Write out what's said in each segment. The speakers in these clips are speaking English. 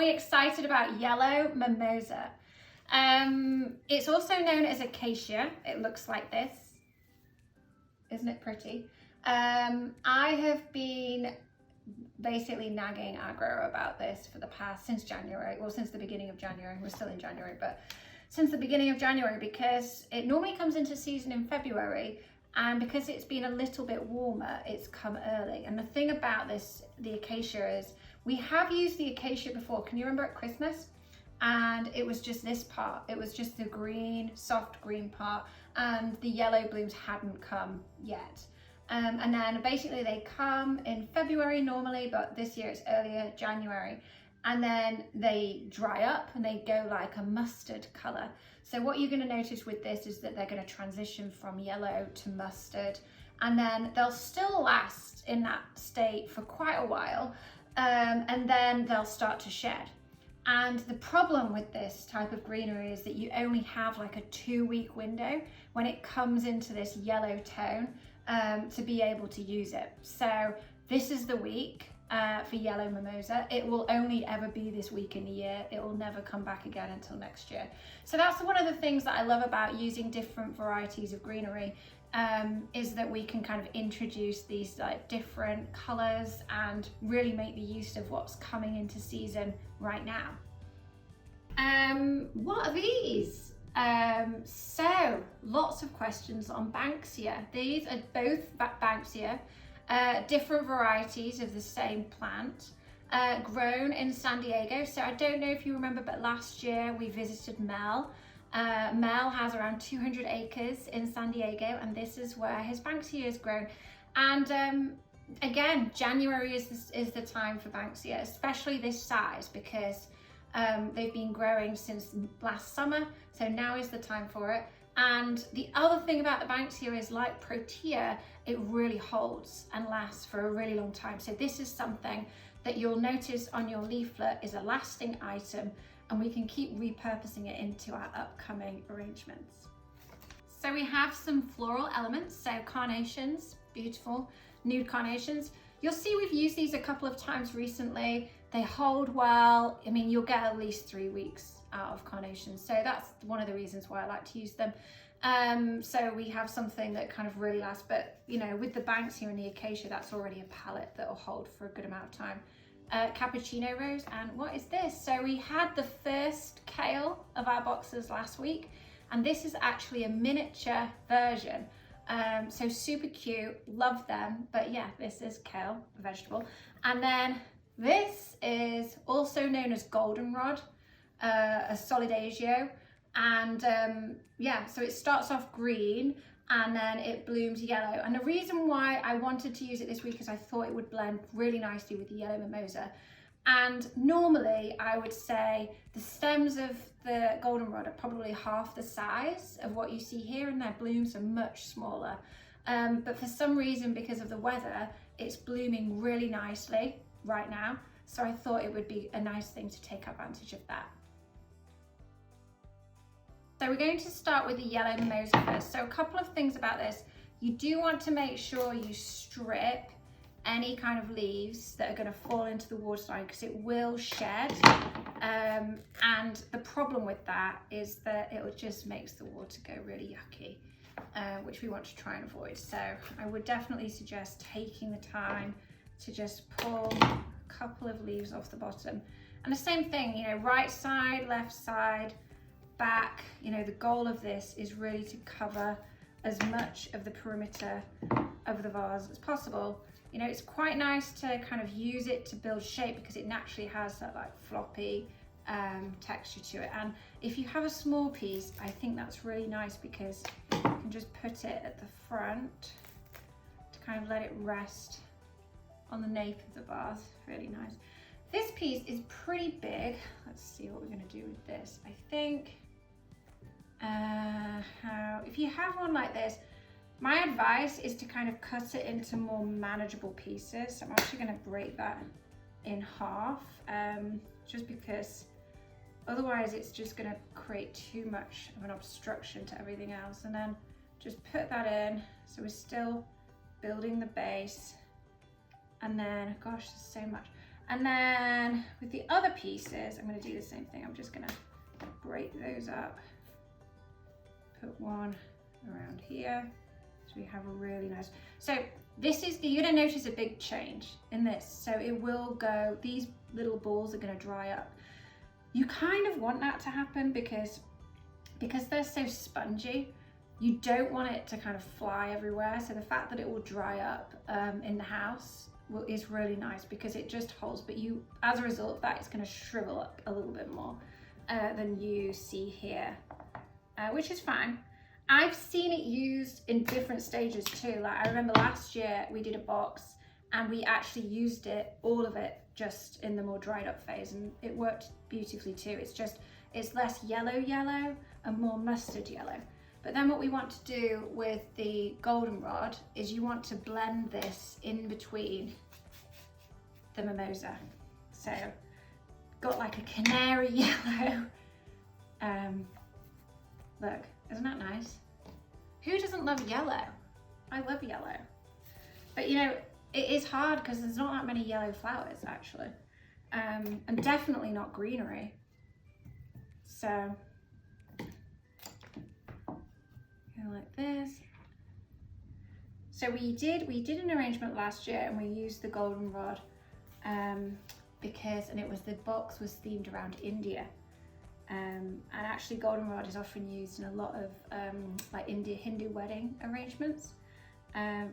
we excited about Yellow Mimosa? It's also known as acacia. It looks like this. Isn't it pretty? I have been basically nagging our grower about this for the past, since January, well, since the beginning of January. We're still in January, but since the beginning of January, because it normally comes into season in February, and because it's been a little bit warmer, it's come early. And the thing about this, the acacia, is we have used the acacia before. Can you remember at Christmas? And it was just this part. It was just the green, soft green part, and the yellow blooms hadn't come yet. And then basically they come in February normally, but this year it's earlier, January. And then they dry up and they go like a mustard color. So what you're going to notice with this is that they're going to transition from yellow to mustard, and then they'll still last in that state for quite a while, and then they'll start to shed. And the problem with this type of greenery is that you only have like a 2-week window when it comes into this yellow tone to be able to use it. So this is the week for Yellow Mimosa. It will only ever be this week in the year. It will never come back again until next year. So that's one of the things that I love about using different varieties of greenery, is that we can kind of introduce these like different colors and really make the use of what's coming into season right now. What are these? So lots of questions on Banksia. These are both Banksia, different varieties of the same plant, grown in San Diego. So I don't know if you remember, but last year we visited Mel. Mel has around 200 acres in San Diego, and this is where his Banksia is grown. And again, January is the time for Banksia, especially this size, because they've been growing since last summer, so now is the time for it. And the other thing about the Banksia is, like Protea, it really holds and lasts for a really long time. So this is something that you'll notice on your leaflet is a lasting item, and we can keep repurposing it into our upcoming arrangements. So we have some floral elements, so carnations, beautiful nude carnations. You'll see we've used these a couple of times recently. They hold well. I mean, you'll get at least 3 weeks out of carnations. So that's one of the reasons why I like to use them. So we have something that kind of really lasts, but you know, with the Banksia and the acacia, that's already a palette that will hold for a good amount of time. Cappuccino rose, and what is this? So we had the first kale of our boxes last week, and this is actually a miniature version. So super cute, love them. But yeah, this is kale, a vegetable. And then this is also known as goldenrod, a solidagio. And yeah, so it starts off green and then it blooms yellow. And the reason why I wanted to use it this week is I thought it would blend really nicely with the Yellow Mimosa. And normally I would say the stems of the goldenrod are probably half the size of what you see here, and their blooms are much smaller. But for some reason, because of the weather, it's blooming really nicely right now. So I thought it would be a nice thing to take advantage of that. So we're going to start with the Yellow Mimosa first. So a couple of things about this. You do want to make sure you strip any kind of leaves that are going to fall into the waterline, because it will shed. And the problem with that is that it just makes the water go really yucky, which we want to try and avoid. So I would definitely suggest taking the time to just pull a couple of leaves off the bottom. And the same thing, you know, right side, left side, back. You know, the goal of this is really to cover as much of the perimeter of the vase as possible. You know, it's quite nice to kind of use it to build shape, because it naturally has that like floppy texture to it. And if you have a small piece, I think that's really nice, because you can just put it at the front to kind of let it rest on the nape of the vase. Really nice. This piece is pretty big. Let's see what we're going to do with this. I think if you have one like this, my advice is to kind of cut it into more manageable pieces. So I'm actually going to break that in half, just because otherwise it's just going to create too much of an obstruction to everything else. And then just put that in, so we're still building the base. And then, gosh, there's so much. And then with the other pieces, I'm going to do the same thing. I'm just going to break those up. Put one around here. So we have a really nice, so this is, you're going to notice a big change in this. So it will go, these little balls are going to dry up. You kind of want that to happen because they're so spongy. You don't want it to kind of fly everywhere. So the fact that it will dry up in the house is really nice because it just holds, but you, as a result of that, it's going to shrivel up a little bit more than you see here, which is fine. I've seen it used in different stages too. Like I remember last year we did a box and we actually used it, all of it, just in the more dried up phase, and it worked beautifully too. It's less yellow and more mustard yellow. But then what we want to do with the goldenrod is you want to blend this in between the mimosa. So got like a canary yellow. Look, isn't that nice? Who doesn't love yellow? I love yellow. But you know, it is hard because there's not that many yellow flowers actually. And definitely not greenery. So, like this. So we did an arrangement last year and we used the goldenrod because, and it was, the box was themed around India. And actually goldenrod is often used in a lot of like Hindu wedding arrangements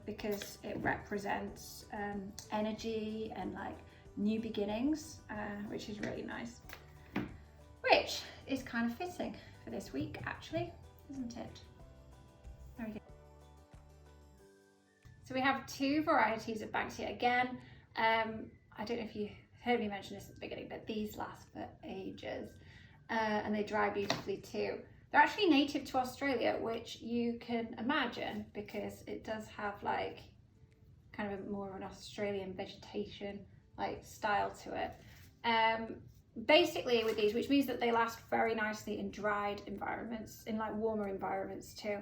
because it represents energy and like new beginnings, which is really nice. Which is kind of fitting for this week actually, isn't it? There we go. So we have two varieties of Banksia. Again, I don't know if you heard me mention this at the beginning, but these last for ages. And they dry beautifully too. They're actually native to Australia, which you can imagine because it does have like kind of more of an Australian vegetation like style to it. Basically with these, which means that they last very nicely in dried environments, in like warmer environments too.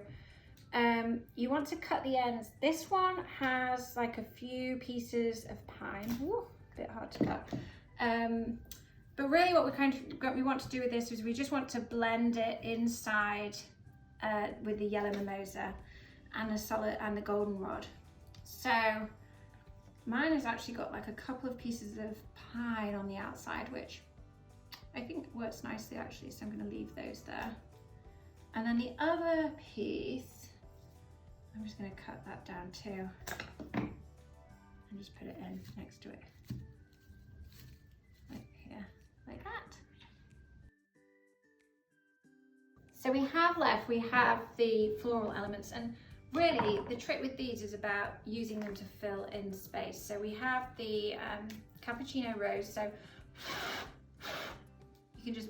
You want to cut the ends. This one has like a few pieces of pine. Ooh, a bit hard to cut. But really what we want to do with this is we just want to blend it inside with the yellow mimosa and the goldenrod. So mine has actually got like a couple of pieces of pine on the outside, which I think works nicely actually. So I'm going to leave those there. And then the other piece, I'm just going to cut that down too and just put it in next to it. Like that. So we have the floral elements, and really the trick with these is about using them to fill in space. So we have the cappuccino rose, so you can just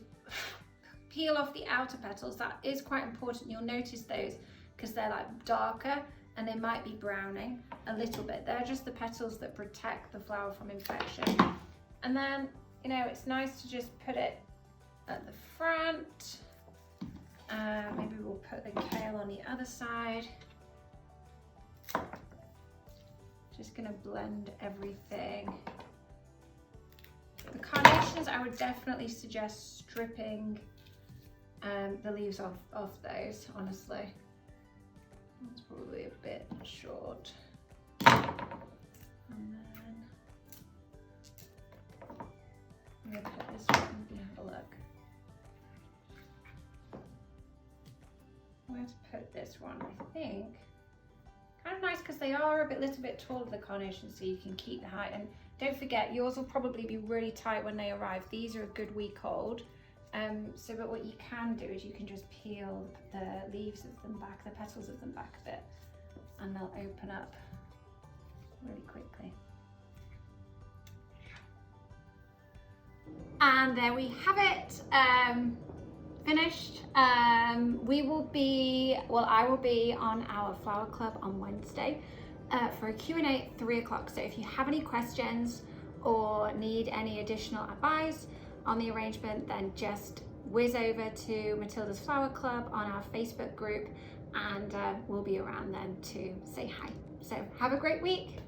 peel off the outer petals. That is quite important. You'll notice those because they're like darker and they might be browning a little bit. They're just the petals that protect the flower from infection. And then, you know, it's nice to just put it at the front. Maybe we'll put the kale on the other side. Just gonna blend everything. The carnations, I would definitely suggest stripping the leaves off those, honestly. That's probably a bit short. And then I'm going to put this one and have a look. I'm going to put this one, I think. Kind of nice because they are a little bit taller, the carnations, so you can keep the height. And don't forget, yours will probably be really tight when they arrive. These are a good week old. But what you can do is you can just peel the leaves of them back, the petals of them back a bit, and they'll open up really quickly. And there we have it, finished. I will be on our flower club on Wednesday for a Q&A at 3 o'clock. So if you have any questions or need any additional advice on the arrangement, then just whiz over to Matilda's Flower Club on our Facebook group, and we'll be around then to say hi. So have a great week.